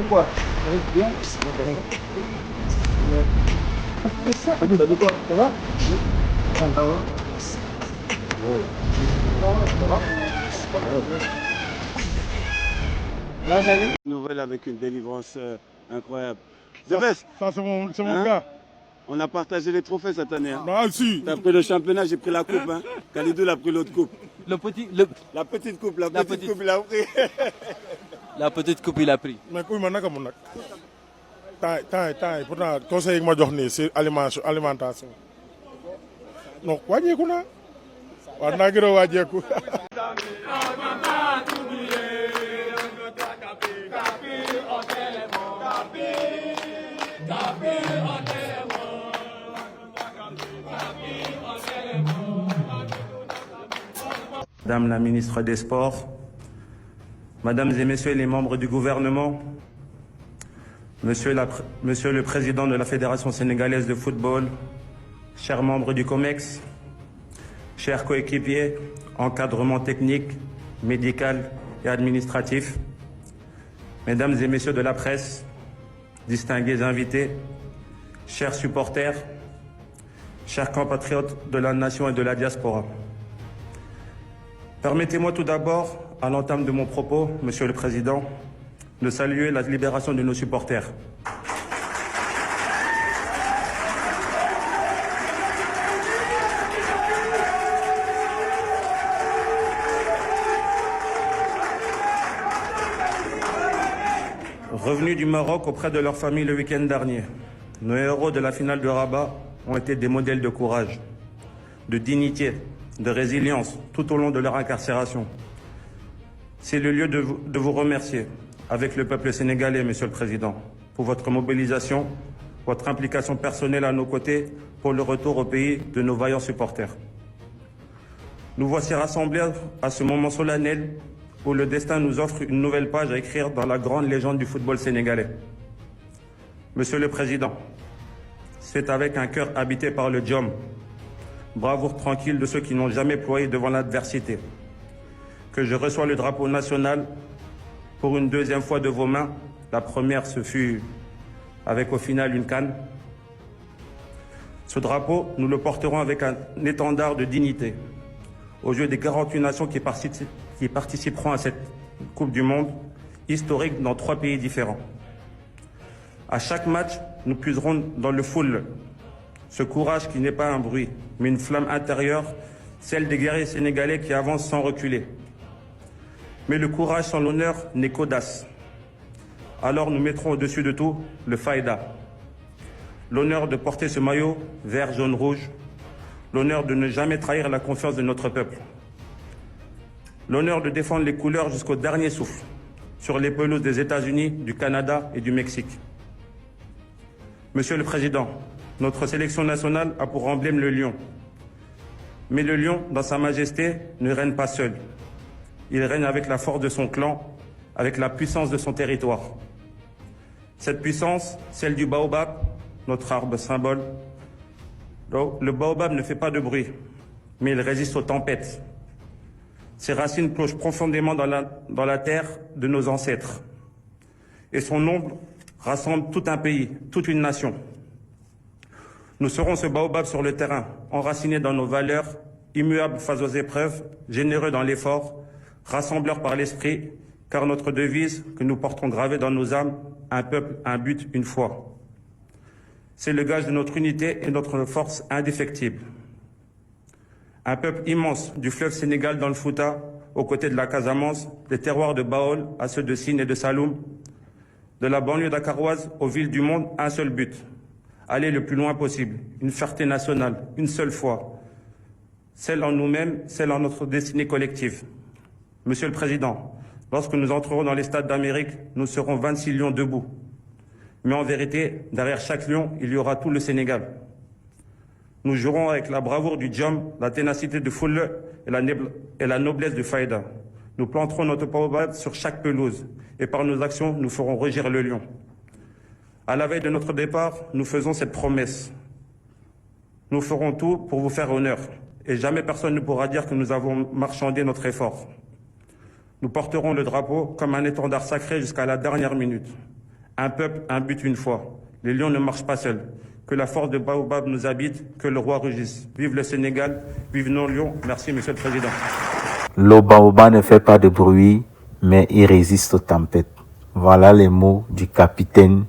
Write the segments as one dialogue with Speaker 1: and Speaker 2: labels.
Speaker 1: Quoi? Bien. T'as dit quoi? Ça va? Ça va. Là, j'allais.
Speaker 2: Nouvelle avec une délivrance incroyable. The Best,
Speaker 3: Ça, c'est mon
Speaker 2: Hein?
Speaker 3: gars.
Speaker 2: on a partagé les trophées cette année. Hein.
Speaker 3: Ah, si.
Speaker 2: T'as pris le championnat, j'ai pris la coupe. Hein. Khalidou a pris l'autre coupe.
Speaker 4: Le petit,
Speaker 2: La petite coupe,
Speaker 4: La petite.
Speaker 2: coupe, il a pris.
Speaker 4: la petite coupe, il a pris.
Speaker 3: mais kuy ma naka mu nag temps yi pourtant conseil yi ma jox nii si alimentation non wàññeeku naa waaw naa gën a wàññeeku.
Speaker 5: Madame la ministre des Sports, Mesdames et Messieurs les membres du gouvernement, Monsieur le Président de la Fédération sénégalaise de football, chers membres du COMEX, chers coéquipiers, encadrement technique, médical et administratif, Mesdames et Messieurs de la presse, distingués invités, chers supporters, chers compatriotes de la nation et de la diaspora. Permettez-moi tout d'abord, à l'entame de mon propos, Monsieur le Président, de saluer la libération de nos supporters. Revenus du Maroc auprès de leur famille le week-end dernier, nos héros de la finale de Rabat ont été des modèles de courage, de dignité, de résilience tout au long de leur incarcération. C'est le lieu de vous remercier, avec le peuple sénégalais, Monsieur le Président, pour votre mobilisation, votre implication personnelle à nos côtés pour le retour au pays de nos vaillants supporters. Nous voici rassemblés à ce moment solennel où le destin nous offre une nouvelle page à écrire dans la grande légende du football sénégalais. Monsieur le Président, c'est avec un cœur habité par le Djom, bravoure tranquille de ceux qui n'ont jamais ployé devant l'adversité, que je reçois le drapeau national pour une deuxième fois de vos mains. La première, ce fut avec au final une canne. Ce drapeau, nous le porterons avec un étendard de dignité aux yeux des 48 nations qui participeront à cette Coupe du Monde historique dans 3 pays différents. À chaque match, nous puiserons dans le foule ce courage qui n'est pas un bruit, mais une flamme intérieure, celle des guerriers sénégalais qui avancent sans reculer. Mais le courage sans l'honneur n'est qu'audace. Alors nous mettrons au-dessus de tout le faïda. L'honneur de porter ce maillot vert, jaune, rouge. L'honneur de ne jamais trahir la confiance de notre peuple. L'honneur de défendre les couleurs jusqu'au dernier souffle, sur les pelouses des États-Unis, du Canada et du Mexique. Monsieur le Président, notre sélection nationale a pour emblème le lion. Mais le lion, dans sa majesté, ne règne pas seul. Il règne avec la force de son clan, avec la puissance de son territoire. Cette puissance, celle du baobab, notre arbre symbole. Le baobab ne fait pas de bruit, mais il résiste aux tempêtes. Ses racines plongent profondément dans la terre de nos ancêtres. Et son ombre rassemble tout un pays, toute une nation. Nous serons ce baobab sur le terrain, enracinés dans nos valeurs, immuables face aux épreuves, généreux dans l'effort, rassembleurs par l'esprit, car notre devise que nous portons gravée dans nos âmes, un peuple, un but, une foi. C'est le gage de notre unité et notre force indéfectible. Un peuple immense, du fleuve Sénégal dans le Fouta, aux côtés de la Casamance, des terroirs de Baol à ceux de Sine et de Saloum, de la banlieue dakaroise aux villes du monde, un seul but, aller le plus loin possible, une fierté nationale, une seule foi, celle en nous-mêmes, celle en notre destinée collective. Monsieur le Président, lorsque nous entrerons dans les stades d'Amérique, nous serons 26 lions debout. Mais en vérité, derrière chaque lion, il y aura tout le Sénégal. Nous jouerons avec la bravoure du Djom, la ténacité de Foule et la noblesse du Faïda. Nous planterons notre baobab sur chaque pelouse et par nos actions, nous ferons rugir le lion. À la veille de notre départ, nous faisons cette promesse. Nous ferons tout pour vous faire honneur et jamais personne ne pourra dire que nous avons marchandé notre effort. Nous porterons le drapeau comme un étendard sacré jusqu'à la dernière minute. Un peuple, un but, une foi. Les lions ne marchent pas seuls. Que la force de Baobab nous habite, que le roi rugisse. Vive le Sénégal, vive nos lions. Merci, Monsieur le Président.
Speaker 6: Le baobab ne fait pas de bruit, mais il résiste aux tempêtes. Voilà les mots du capitaine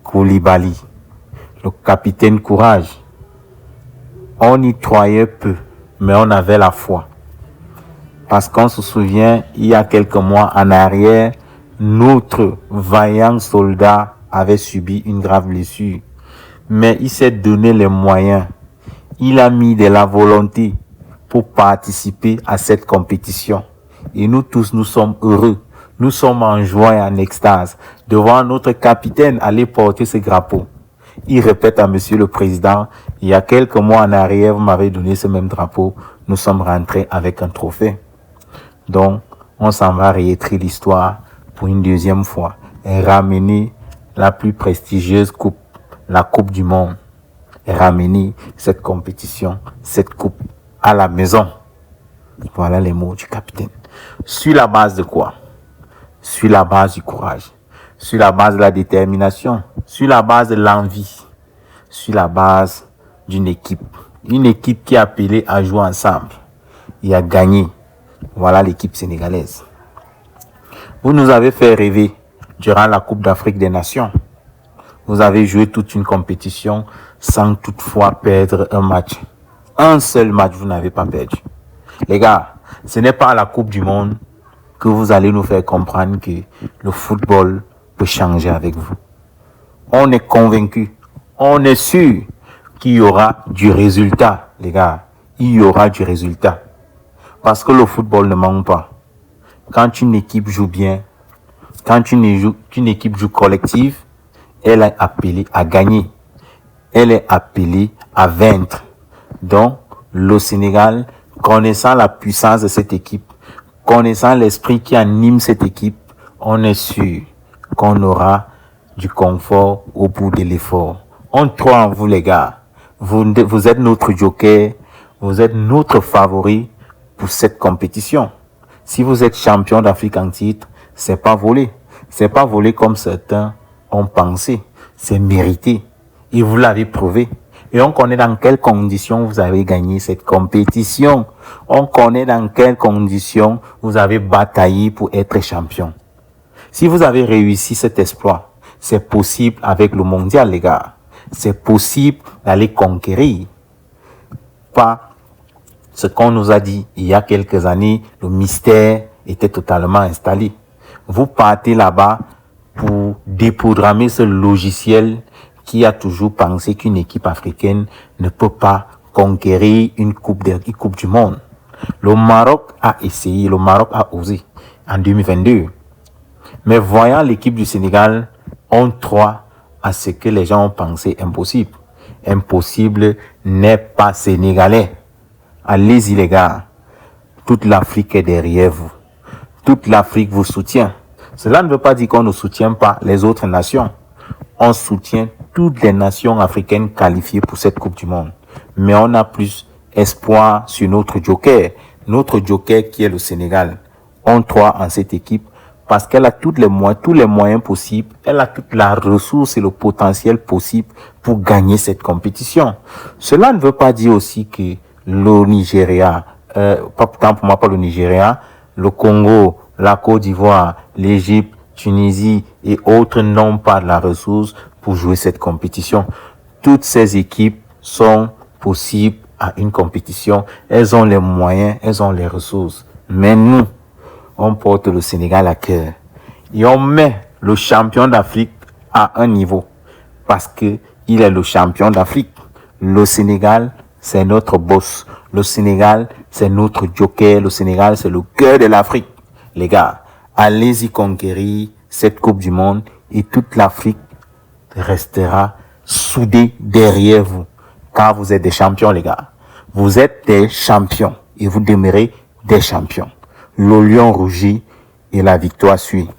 Speaker 6: Koulibaly. Le capitaine courage. On y croyait peu, mais on avait la foi. Parce qu'on se souvient, il y a quelques mois en arrière, notre vaillant soldat avait subi une grave blessure. Mais il s'est donné les moyens. Il a mis de la volonté pour participer à cette compétition. Et nous tous, nous sommes heureux. Nous sommes en joie et en extase de voir notre capitaine aller porter ce drapeau. Il répète à Monsieur le Président, il y a quelques mois en arrière, vous m'avez donné ce même drapeau. Nous sommes rentrés avec un trophée. Donc, on s'en va réécrire l'histoire pour une deuxième fois et ramener la plus prestigieuse coupe, la Coupe du Monde. Et ramener cette compétition, cette coupe à la maison. Voilà les mots du capitaine. Sur la base de quoi? Sur la base du courage, sur la base de la détermination, sur la base de l'envie, sur la base d'une équipe. Une équipe qui est appelée à jouer ensemble et à gagner. Voilà l'équipe sénégalaise. Vous nous avez fait rêver durant la Coupe d'Afrique des Nations. Vous avez joué toute une compétition sans toutefois perdre un match. Un seul match, vous n'avez pas perdu. Les gars, ce n'est pas à la Coupe du Monde que vous allez nous faire comprendre que le football peut changer avec vous. On est convaincu, on est sûr qu'il y aura du résultat, les gars. Il y aura du résultat. Parce que le football ne manque pas. Quand une équipe joue bien, quand une équipe joue collective, elle est appelée à gagner. Elle est appelée à vaincre. Donc, le Sénégal, connaissant la puissance de cette équipe, connaissant l'esprit qui anime cette équipe, on est sûr qu'on aura du confort au bout de l'effort. On croit en vous, les gars. Vous êtes notre joker, vous êtes notre favori pour cette compétition. Si vous êtes champion d'Afrique en titre, c'est pas volé. C'est pas volé comme certains ont pensé. C'est mérité. Et vous l'avez prouvé. Et on connaît dans quelles conditions vous avez gagné cette compétition. On connaît dans quelles conditions vous avez bataillé pour être champion. Si vous avez réussi cet exploit, c'est possible avec le mondial, les gars. C'est possible d'aller conquérir. Pas ce qu'on nous a dit il y a quelques années, le mystère était totalement installé. Vous partez là-bas pour déprogrammer ce logiciel qui a toujours pensé qu'une équipe africaine ne peut pas conquérir une coupe du monde. Le Maroc a essayé, le Maroc a osé en 2022. Mais voyant l'équipe du Sénégal, on croit à ce que les gens ont pensé impossible. Impossible n'est pas sénégalais. Allez-y les gars, toute l'Afrique est derrière vous. Toute l'Afrique vous soutient. Cela ne veut pas dire qu'on ne soutient pas les autres nations. On soutient toutes les nations africaines qualifiées pour cette Coupe du Monde. Mais on a plus espoir sur notre joker qui est le Sénégal. On croit en cette équipe parce qu'elle a tous les moyens possibles. Elle a toute la ressource et le potentiel possible pour gagner cette compétition. Cela ne veut pas dire aussi que le Nigeria, pas le Nigeria, le Congo, la Côte d'Ivoire, l'Égypte, Tunisie et autres n'ont pas de la ressource pour jouer cette compétition. Toutes ces équipes sont possibles à une compétition. Elles ont les moyens, elles ont les ressources. Mais nous, on porte le Sénégal à cœur. Et on met le champion d'Afrique à un niveau. Parce que il est le champion d'Afrique. Le Sénégal, c'est notre boss. Le Sénégal, c'est notre joker. Le Sénégal, c'est le cœur de l'Afrique. Les gars, allez-y conquérir cette Coupe du Monde et toute l'Afrique restera soudée derrière vous. Car vous êtes des champions, les gars. Vous êtes des champions et vous demeurez des champions. Le lion rougit et la victoire suit.